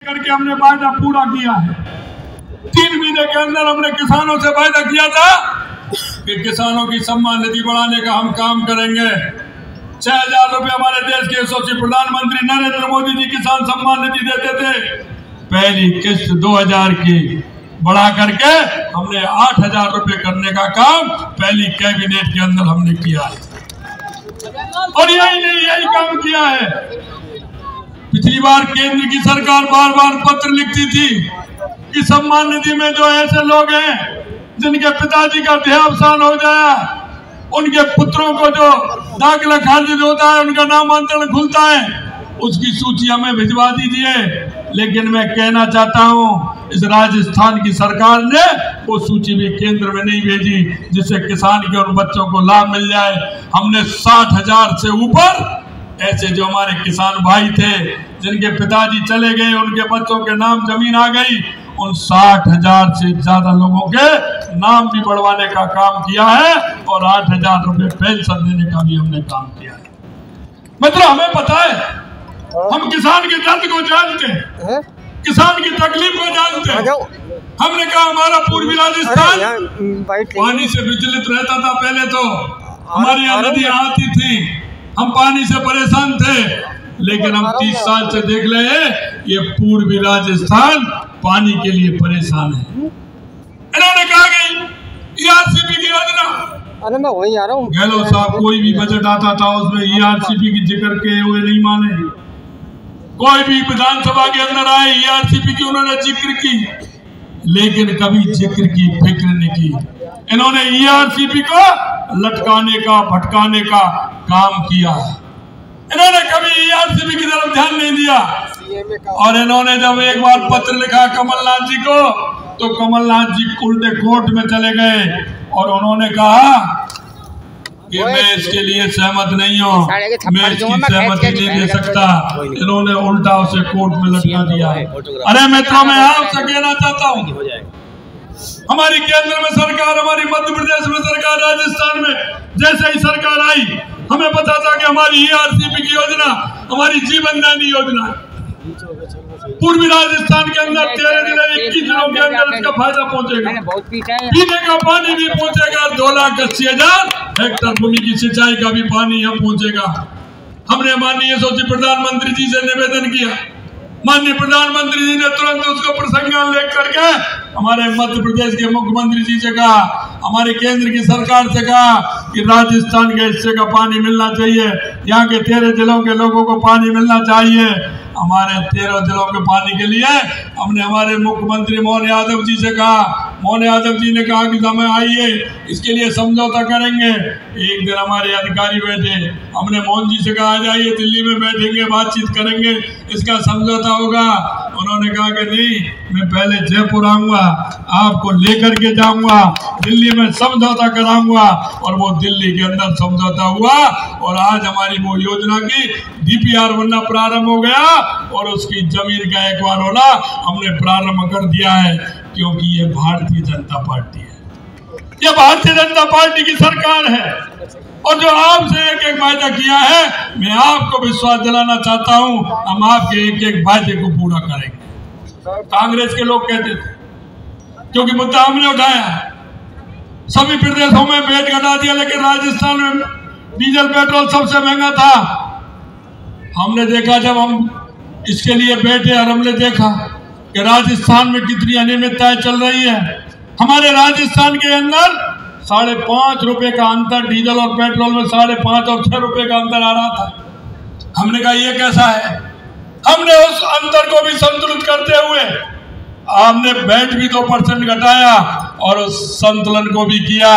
करके हमने वायदा पूरा किया है। 3 महीने के अंदर हमने किसानों से वायदा किया था कि किसानों की सम्मान निधि बढ़ाने का हम काम करेंगे। 6,000 रुपए हमारे देश के यशस्वी प्रधानमंत्री नरेंद्र मोदी जी किसान सम्मान निधि देते थे। पहली किस्त 2,000 की बढ़ा करके हमने 8,000 रुपए करने का काम पहली कैबिनेट के अंदर हमने किया है। और यही काम किया है। पिछली बार केंद्र की सरकार बार बार पत्र लिखती थी कि सम्मान निधि में जो ऐसे लोग हैं जिनके पिताजी का देहावसान हो जाए, उनके पुत्रों को जो दाखिला खारिज होता है, उनका नामांतरण खुलता है, उसकी सूची हमें भिजवा दीजिए। लेकिन मैं कहना चाहता हूं, इस राजस्थान की सरकार ने वो सूची भी केंद्र में नहीं भेजी जिससे किसान के और बच्चों को लाभ मिल जाए। हमने 60,000 से ऊपर ऐसे जो हमारे किसान भाई थे जिनके पिताजी चले गए, उनके बच्चों के नाम जमीन आ गई, उन 60,000 से ज्यादा लोगों के नाम भी बढ़वाने का काम किया है और 8,000 रुपए पेंशन देने का भी हमने काम किया है। मतलब हमें पता है, हम किसान के दर्द को जानते हैं, किसान की तकलीफ को जानते हैं। हमने कहा हमारा पूर्वी राजस्थान पानी से विचलित रहता था। पहले तो हमारी यहाँ नदियाँ आती थी, हम पानी से परेशान थे, लेकिन हम 30 साल से देख रहे हैं ये पूर्वी राजस्थान पानी के लिए परेशान है। इन्होंने कहा गई ERCP की योजना, अरे मैं वही आ रहा हूँ। गहलोत साहब कोई भी बजट आता था उसमें ERCP की जिक्र किए हुए नहीं माने। कोई भी विधानसभा के अंदर आए ERCP की उन्होंने जिक्र की, लेकिन कभी जिक्र की फिक्र नहीं की। इन्होंने ERCP को लटकाने का भटकाने का काम किया। इन्होंने कभी ERCP की तरफ ध्यान नहीं दिया। और इन्होंने जब एक बार पत्र लिखा कमलनाथ जी को, तो कमलनाथ जी उल्टे कोर्ट में चले गए और उन्होंने कहा कि मैं इसके लिए सहमत नहीं हूँ, मैं इसकी सहमति नहीं दे सकता। इन्होंने उल्टा उसे कोर्ट में लटका दिया। अरे मित्रों, मैं आपसे कहना चाहता हूँ, हमारी केंद्र में सरकार, हमारी मध्य प्रदेश में सरकार, राजस्थान में जैसे ही सरकार आई, हमें पता था कि हमारी ERCP की योजना हमारी जीवन दायिनी योजना है। पूर्वी राजस्थान के अंदर 13 जिलों के अंदर इसका फायदा पहुंचेगा। पीने का पानी भी पहुंचेगा, 2,80,000 हेक्टेयर भूमि की सिंचाई का भी पानी यहाँ पहुंचेगा। हमने माननीय यशस्वी प्रधानमंत्री जी से निवेदन किया, माननीय प्रधानमंत्री जी ने तुरंत उसको प्रसंज्ञान लेकर करके हमारे मध्य प्रदेश के मुख्यमंत्री जी से कहा, हमारे केंद्र की सरकार से कहा कि राजस्थान के हिस्से का पानी मिलना चाहिए, यहाँ के 13 जिलों के लोगों को पानी मिलना चाहिए। हमारे 13 जिलों के पानी के लिए हमने हमारे मुख्यमंत्री मोहन यादव जी से कहा। मोहन यादव जी ने कहा कि समय आइए, इसके लिए समझौता करेंगे। एक दिन हमारे अधिकारी बैठे, हमने मोहन जी से कहा जाइए दिल्ली में बैठेंगे, बातचीत करेंगे, इसका समझौता होगा। उन्होंने कहा कि नहीं, मैं पहले जयपुर आऊंगा, आपको लेकर के जाऊंगा, दिल्ली में समझौता कराऊंगा। और वो दिल्ली के अंदर समझौता हुआ और आज हमारी वो योजना की DPR बनना प्रारंभ हो गया और उसकी जमीन का एक बार होना हमने प्रारंभ कर दिया है, क्योंकि ये भारतीय जनता पार्टी है, ये भारतीय जनता पार्टी की सरकार है। और जो आपसे एक वायदा किया है, मैं आपको विश्वास दिलाना चाहता हूं, हम आपके एक वायदे को पूरा करेंगे। कांग्रेस के लोग कहते थे, क्योंकि मुद्दा हमने उठाया, सभी प्रदेशों में वैट घटा दिया, लेकिन राजस्थान में डीजल पेट्रोल सबसे महंगा था। हमने देखा, जब हम इसके लिए बैठे और हमने देखा कि राजस्थान में कितनी अनियमितताएं चल रही है। हमारे राजस्थान के अंदर 5.5 रुपए का अंतर डीजल और पेट्रोल में, 5.5 और 6 रुपए का अंतर आ रहा था। हमने कहा ये कैसा है। हमने उस अंतर को भी संतुलित करते हुए हमने वैट भी 2% घटाया और उस संतुलन को भी किया,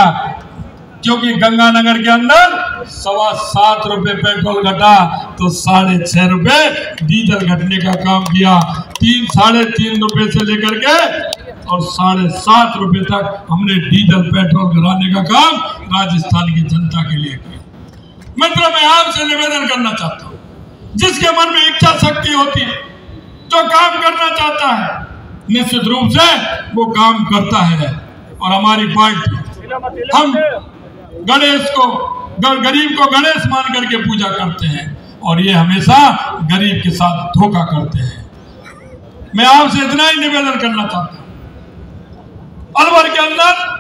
क्योंकि गंगानगर के अंदर 7.25 रुपए पेट्रोल घटा तो 6.5 रुपए डीजल घटने का काम किया। 3-3.5 रुपए से लेकर के और 7.5 रुपए तक हमने डीजल पेट्रोल गिराने का काम राजस्थान की जनता के लिए किया। मतलब मैं आपसे निवेदन करना चाहता हूँ, जिसके मन में इच्छा शक्ति होती है, जो काम करना चाहता है, निश्चित रूप से वो काम करता है। और हमारी पार्टी, हम गणेश को, गरीब को गणेश मान करके पूजा करते हैं और ये हमेशा गरीब के साथ धोखा करते हैं। मैं आपसे इतना ही निवेदन करना चाहता हूं, अलवर के अंदर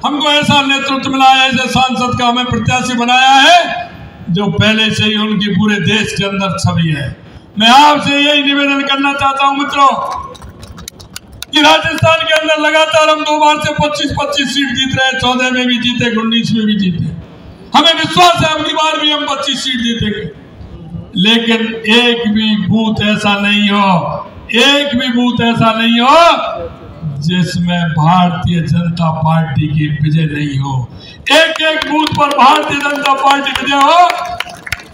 हमको ऐसा नेतृत्व मिला है, ऐसे सांसद का हमें प्रत्याशी बनाया है जो पहले से ही उनकी पूरे देश के अंदर छवि है। मैं आपसे यही निवेदन करना चाहता हूं मित्रों कि राजस्थान के अंदर लगातार हम 2 बार से 25-25 सीट जीत रहे हैं, 14 में भी जीते, 19 में भी जीते। हमें विश्वास है अगली बार भी हम 25 सीट जीतेंगे, लेकिन एक भी बूथ ऐसा नहीं हो जिसमें भारतीय जनता पार्टी की विजय नहीं हो। एक बूथ पर भारतीय जनता पार्टी विजय हो।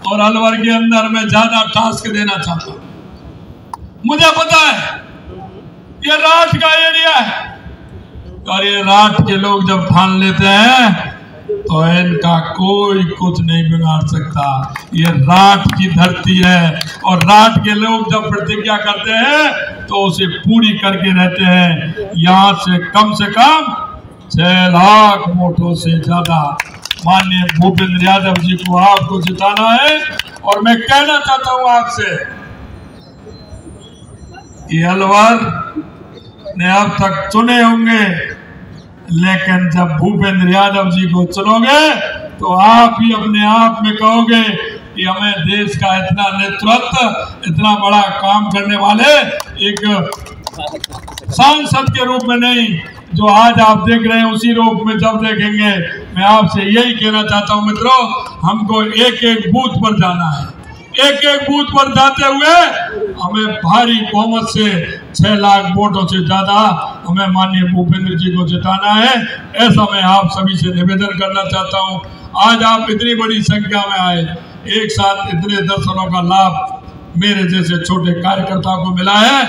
और अलवर के अंदर मैं ज्यादा टास्क देना चाहता हूं। मुझे पता है ये राठ का एरिया है और ये राठ के लोग जब ठान लेते हैं तो इनका कोई कुछ नहीं बिगाड़ सकता। ये राठ की धरती है और राठ के लोग जब प्रतिज्ञा करते हैं तो उसे पूरी करके रहते हैं। यहाँ से कम 6 लाख वोटों से ज्यादा माननीय भूपेंद्र यादव जी को आपको जिताना है। और मैं कहना चाहता हूँ आपसे, ये अलवर ने अब तक चुने होंगे, लेकिन जब भूपेंद्र यादव जी को चुनोगे तो आप ही अपने आप में कहोगे कि हमें देश का इतना नेतृत्व, इतना बड़ा काम करने वाले एक सांसद के रूप में नहीं, जो आज आप देख रहे हैं उसी रूप में जब देखेंगे। मैं आपसे यही कहना चाहता हूं मित्रों, हमको एक बूथ पर जाना है। एक बूथ पर जाते हुए हमें भारी बहुमत से 6 लाख वोटों से ज्यादा हमें माननीय भूपेंद्र जी को जिताना है। ऐसा मैं आप सभी से निवेदन करना चाहता हूं। आज आप इतनी बड़ी संख्या में आए, एक साथ इतने दर्शनों का लाभ मेरे जैसे छोटे कार्यकर्ताओं को मिला है।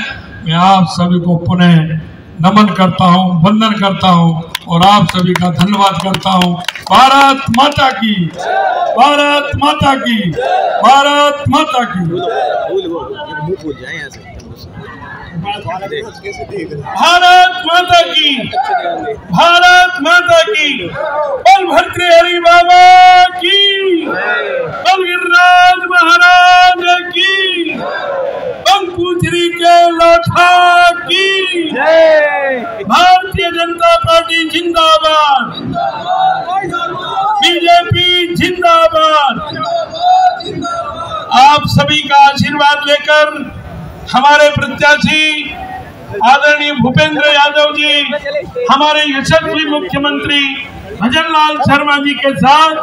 मैं आप सभी को पुनः नमन करता हूं, वंदन करता हूं और आप सभी का धन्यवाद करता हूं। भारत माता की, भारत माता की, भारत माता की। भारत माता की, भारत माता की। बल भर्तृहरि बाबा की, बल गिरिराज महाराज की, पंकुचरी के लाठा की। भारतीय जनता पार्टी जिंदाबाद, बीजेपी जिंदाबाद। आप सभी का आशीर्वाद लेकर हमारे प्रत्याशी आदरणीय भूपेंद्र यादव जी हमारे यशस्वी मुख्यमंत्री भजनलाल शर्मा जी के साथ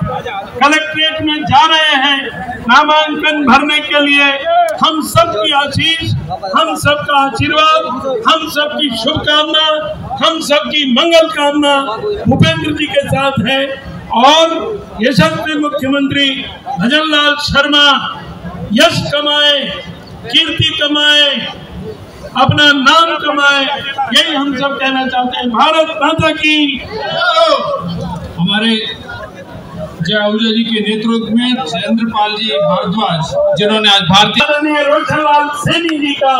कलेक्ट्रेट में जा रहे हैं नामांकन भरने के लिए। हम सबकी आशीष, हम सबका आशीर्वाद, हम सबकी शुभकामना, हम सबकी मंगल कामना भूपेंद्र जी के साथ है। और यशस्वी मुख्यमंत्री भजनलाल शर्मा यश कमाए, कीर्ति कमाए, अपना नाम कमाए, यही हम सब कहना चाहते हैं। भारत माता की। हमारे जय आहूजा जी के नेतृत्व में चंद्रपाल जी भारद्वाज, जिन्होंने आज भारतीय रोशनलाल सैनी जी का,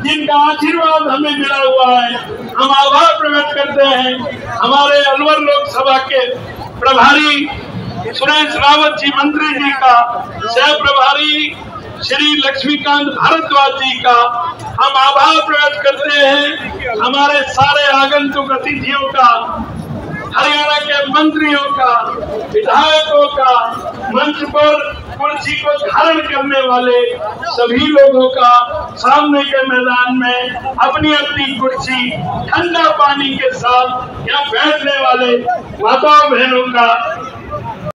जिनका आशीर्वाद हमें मिला हुआ है, हम आभार प्रकट करते हैं। हमारे अलवर लोकसभा के प्रभारी सुरेश रावत जी मंत्री जी का, सह प्रभारी श्री लक्ष्मीकांत भारद्वाज जी का हम आभार प्रकट करते हैं। हमारे सारे आगंतुक अतिथियों का, हरियाणा के मंत्रियों का, विधायकों का, मंच पर कुर्सी को धारण करने वाले सभी लोगों का, सामने के मैदान में अपनी अपनी कुर्सी ठंडा पानी के साथ यहाँ बैठने वाले माताओं बहनों का